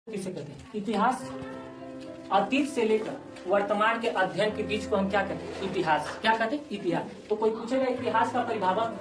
किसे कहते हैं? इतिहास अतीत से लेकर वर्तमान के अध्ययन के बीच को हम क्या कहते हैं? इतिहास। क्या कहते हैं? इतिहास। तो कोई पूछेगा इतिहास का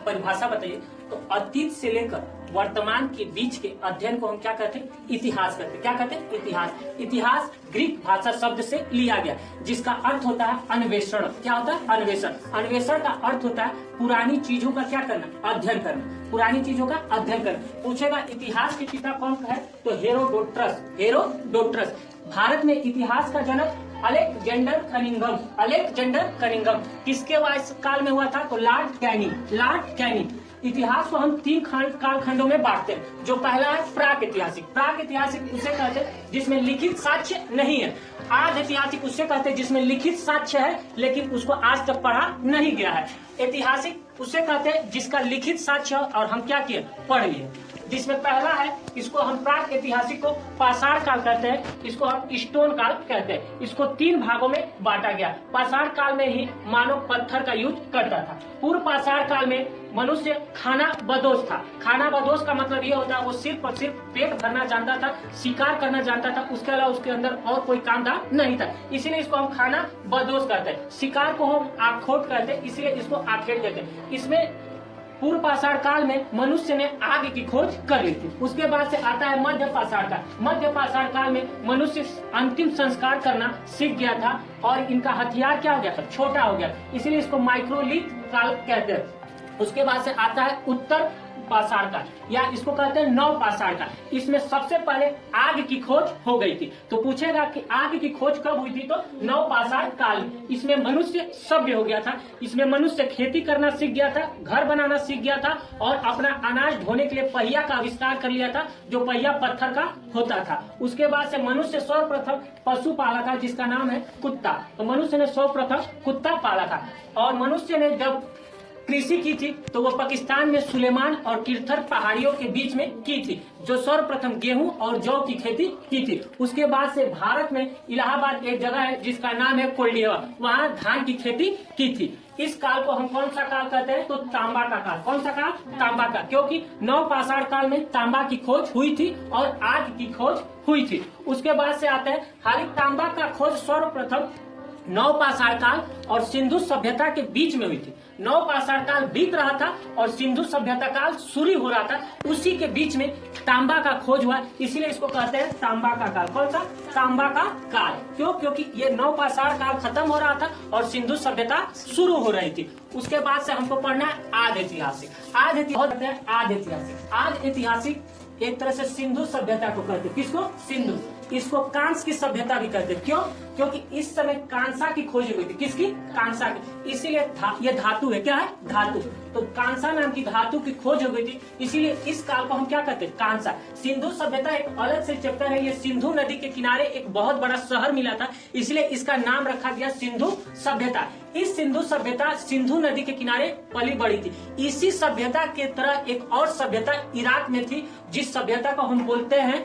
परिभाषा बताइए, तो अतीत से लेकर वर्तमान के बीच के अध्ययन को हम क्या कहते हैं? इतिहास कहते हैं। क्या कहते हैं? इतिहास। इतिहास ग्रीक भाषा शब्द से लिया गया, जिसका अर्थ होता है अन्वेषण। क्या होता है? अन्वेषण। अन्वेषण का अर्थ होता है पुरानी चीजों का क्या करना? अध्ययन करना। पुरानी चीजों का अध्ययन करना। पूछेगा इतिहास के पिता कौन है, तो हेरोडोटस। हेरोडोटस। भारत में इतिहास का जनक अलेक्जेंडर कनिंघम। अलेक्जेंडर कनिंघम किसके काल में हुआ था? तो लॉर्ड कैनिंग। Lord Canning. इतिहास को हम तीन कालखंडों में बांटते हैं। जो पहला है प्राक ऐतिहासिक। प्राक ऐतिहासिक उसे कहते हैं जिसमें लिखित साक्ष्य नहीं है। आज ऐतिहासिक उसे कहते हैं जिसमें लिखित साक्ष्य है लेकिन उसको आज तक पढ़ा नहीं गया है। ऐतिहासिक उसे कहते हैं जिसका लिखित साक्ष्य और हम क्या किए? पढ़ लिए। जिसमें पहला है, इसको हम प्राक ऐतिहासिक को पाषाण काल कहते हैं, इसको हम स्टोन काल कहते हैं। इसको तीन भागों में बांटा गया। पाषाण काल में ही मानव पत्थर का यूज करता था। पूर्व पाषाण काल में मनुष्य खाना बदोश था। खाना बदोश का मतलब ये होता है वो सिर्फ और सिर्फ पेट भरना जानता था, शिकार करना जानता था, उसके अलावा उसके अंदर और कोई काम धाम नहीं था। इसीलिए इसको हम खाना बदोश कहते हैं। शिकार को हम आखोट कहते हैं, इसीलिए इसको आखेट कहते हैं। इसमें पूर्व पाषाण काल में मनुष्य ने आग की खोज कर ली थी। उसके बाद से आता है मध्य पाषाण काल। मध्य पाषाण काल में मनुष्य अंतिम संस्कार करना सीख गया था और इनका हथियार क्या हो गया था? छोटा हो गया, इसीलिए इसको माइक्रोलिथ काल कहते हैं। उसके बाद से आता है उत्तर पाषाण काल, या इसको कहते हैं नव पाषाण काल। इसमें सबसे पहले आग की खोज हो गई थी। तो पूछेगा कि आग की खोज कब हुई थी, तो नव पाषाण काल। इसमें मनुष्य सभ्य हो गया था। इसमें मनुष्य खेती करना सीख गया था, घर बनाना सीख गया था और अपना अनाज ढोने के लिए पहिया का आविष्कार कर लिया था, जो पहिया पत्थर का होता था। उसके बाद से मनुष्य सर्वप्रथम पशु पाला था, जिसका नाम है कुत्ता। तो मनुष्य ने सर्वप्रथम कुत्ता पाला था। और मनुष्य ने जब कृषि की थी तो वो पाकिस्तान में सुलेमान और किरथर पहाड़ियों के बीच में की थी, जो सर्वप्रथम गेहूं और जौ की खेती की थी। उसके बाद से भारत में इलाहाबाद एक जगह है जिसका नाम है कोल्डिया, वहाँ धान की खेती की थी। इस काल को हम कौन सा काल कहते हैं? तो तांबा का काल। कौन सा काल? तांबा का, क्योंकि नव पाषाण काल में तांबा की खोज हुई थी और आग की खोज हुई थी। उसके बाद से आते हैं हरित तांबा का खोज सर्वप्रथम नव पाषाण काल और सिंधु सभ्यता के बीच में हुई थी। नव पाषाण काल बीत रहा था और सिंधु सभ्यता काल शुरू हो रहा था, उसी के बीच में तांबा का खोज हुआ, इसीलिए इसको कहते हैं तांबा का काल। कौन सा? तांबा का काल। क्यों? क्योंकि ये नव पाषाण काल खत्म हो रहा था और सिंधु सभ्यता शुरू हो रही थी। उसके बाद से हमको पढ़ना है आद ऐतिहासिक। आद ऐतिहासिक। आद ऐतिहासिक एक तरह से सिंधु सभ्यता को कहते हैं। किसको? सिंधु। इसको कांस की सभ्यता भी कहते हैं। क्यों? क्योंकि इस समय कांसा की खोज हुई थी। किसकी? कांसा की। इसीलिए ये धातु है। क्या है? धातु। तो कांसा नाम की धातु की खोज हो गई थी, इसीलिए इस काल को हम क्या कहते हैं? कांसा। सिंधु सभ्यता एक अलग से चैप्टर है। ये सिंधु नदी के किनारे एक बहुत बड़ा शहर मिला था, इसलिए इसका नाम रखा गया सिंधु सभ्यता। इस सिंधु सभ्यता सिंधु नदी के किनारे पली बड़ी थी। इसी सभ्यता के तरह एक और सभ्यता इराक में थी, जिस सभ्यता को हम बोलते हैं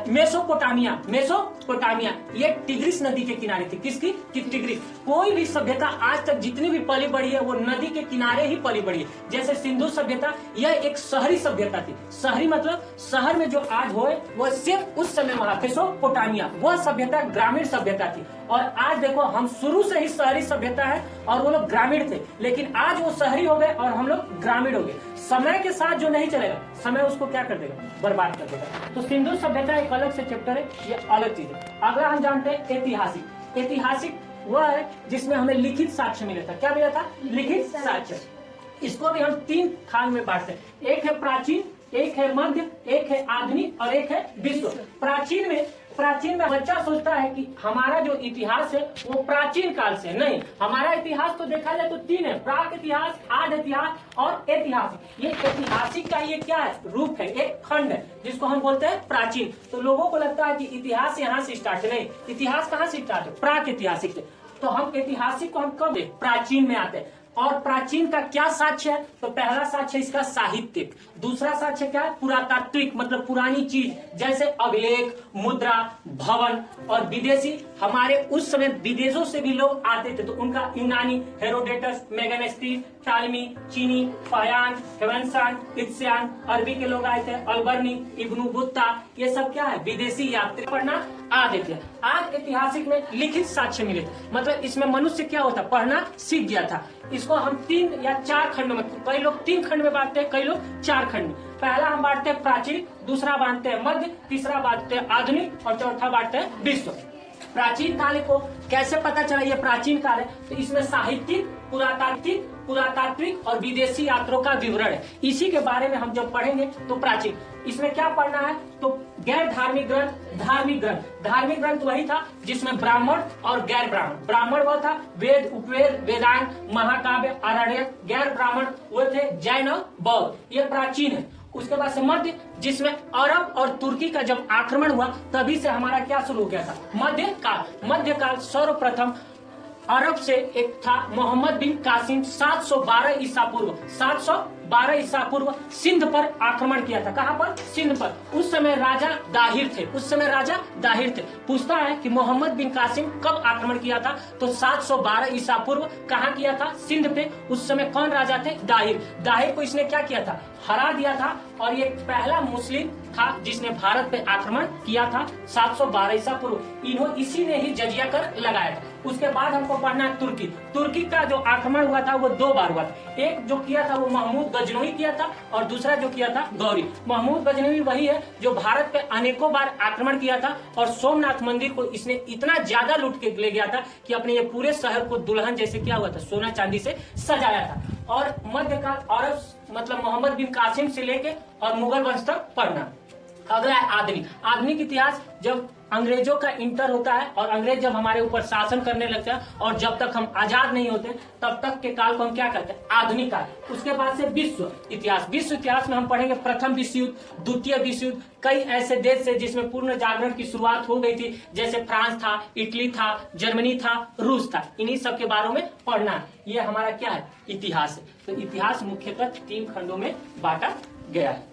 मेसोपोटामिया। मेसोपोटामिया ये टिग्रिस नदी के किनारे थी। किसकी? टिग्रिस। कोई भी सभ्यता आज तक जितनी भी पली बड़ी है वो नदी के किनारे ही पली बड़ी है। जैसे सिंधु सभ्यता यह एक शहरी सभ्यता थी। शहरी मतलब शहर में जो आज होए वो सिर्फ उस समय वहां। मेसोपोटामिया वह सभ्यता ग्रामीण सभ्यता थी। और आज देखो हम शुरू से ही शहरी सभ्यता है और वो लोग ग्रामीण थे, लेकिन आज वो शहरी हो गए और हम लोग ग्रामीण हो गए। समय के साथ जो नहीं चलेगा, समय उसको क्या कर देगा? बर्बाद कर देगा। तो सिंधु सभ्यता एक अलग से चैप्टर है, ये अलग चीज है। अगला हम जानते हैं ऐतिहासिक। ऐतिहासिक वह है जिसमें हमें लिखित साक्ष्य मिला था। क्या मिला था? लिखित साक्ष्य। इसको भी हम तीन खान में बांटते हैं। एक है प्राचीन, एक है मध्य, एक है आधुनिक और एक है विश्व। प्राचीन में बच्चा सोचता है कि हमारा जो इतिहास है वो प्राचीन काल से नहीं। हमारा इतिहास तो देखा जाए तो तीन है, प्राक इतिहास, आद इतिहास और ऐतिहासिक। ये ऐतिहासिक का ये क्या है? रूप है, एक खंड है जिसको हम बोलते हैं प्राचीन। तो लोगों को लगता है कि इतिहास यहाँ से स्टार्ट है। नहीं, इतिहास कहाँ से स्टार्ट है? प्राक ऐतिहासिक से। तो हम ऐतिहासिक को हम कब प्राचीन में आते हैं। और प्राचीन का क्या साक्ष्य है? तो पहला साक्ष्य इसका साहित्यिक, दूसरा साक्ष्य क्या है? पुरातात्विक, मतलब पुरानी चीज जैसे अभिलेख, मुद्रा, भवन। और विदेशी, हमारे उस समय विदेशों से भी लोग आते थे तो उनका यूनानी, हेरोडेटस, मेगनेस्टीन, टालमी, चीनी, फायान, हेवनसान, इत्स्यान, अरबी के लोग आए थे, अल्बर्नी, इब्नु बुत्ता, ये सब क्या है? विदेशी यात्री पढ़ना आते थे। आज ऐतिहासिक में लिखित साक्ष्य मिले थे, मतलब इसमें मनुष्य क्या होता? पढ़ना सीख गया था। इसको हम 3 या 4 खंडों में, कई लोग 3 खंड में बांटते हैं, कई लोग 4 खंड में। पहला हम बांटते हैं प्राचीन, दूसरा बांटते हैं मध्य, तीसरा बांटते हैं आधुनिक और चौथा बांटते हैं विश्व। प्राचीन काल को कैसे पता चला ये प्राचीन काल है? तो इसमें साहित्यिक, पुरातात्विक और विदेशी यात्रों का विवरण है। इसी के बारे में हम जब पढ़ेंगे तो प्राचीन, इसमें क्या पढ़ना है? तो गैर धार्मिक ग्रंथ, धार्मिक ग्रंथ। धार्मिक ग्रंथ वही था जिसमें ब्राह्मण और गैर ब्राह्मण, ब्राह्मण वो था वेद, उपवेद, वेदांत, महाकाव्य, आरण्यक। गैर ब्राह्मण वो थे जैन और बौद्ध। ये प्राचीन है। उसके बाद से मध्य, जिसमें अरब और तुर्की का जब आक्रमण हुआ तभी से हमारा क्या शुरू हो गया था? मध्य काल सर्वप्रथम अरब से एक था मोहम्मद बिन कासिम, 712 ईसा पूर्व सिंध पर आक्रमण किया था। कहां पर? सिंध पर। उस समय राजा दाहिर थे। पूछता है कि मोहम्मद बिन कासिम कब आक्रमण किया था? तो 712 ईसा पूर्व। कहां किया था? सिंध पे। उस समय कौन राजा थे? दाहिर को इसने क्या किया था? हरा दिया था। और ये पहला मुस्लिम था जिसने भारत पे आक्रमण किया था 712 ईसा पूर्व। इसी ने ही जजिया कर लगाया था। उसके बाद हमको पढ़ना है तुर्की का जो आक्रमण हुआ था वो 2 बार हुआ था। एक जो किया था वो महमूद गजनवी किया था और दूसरा जो किया था गौरी। महमूद गजनवी वही है जो भारत पे अनेकों बार आक्रमण किया था और सोमनाथ मंदिर को इसने इतना ज्यादा लूट के ले गया था कि अपने ये पूरे शहर को दुल्हन जैसे क्या हुआ था? सोना चांदी से सजाया था। और मध्यकाल अरब, मतलब मोहम्मद बिन कासिम से लेके और मुगल वंश तक पढ़ना। अगला है आधुनिक इतिहास। जब अंग्रेजों का इंटर होता है और अंग्रेज जब हमारे ऊपर शासन करने लगते हैं और जब तक हम आजाद नहीं होते तब तक के काल को हम क्या कहते हैं? आधुनिक काल। उसके बाद से विश्व इतिहास में हम पढ़ेंगे प्रथम विश्व युद्ध, द्वितीय विश्व युद्ध। कई ऐसे देश थे जिसमें पूर्ण जागरण की शुरुआत हो गई थी, जैसे फ्रांस था, इटली था, जर्मनी था, रूस था। इन्हीं सब के बारे में पढ़ना। ये हमारा क्या है? इतिहास है। तो इतिहास मुख्यतः 3 खंडों में बांटा गया है।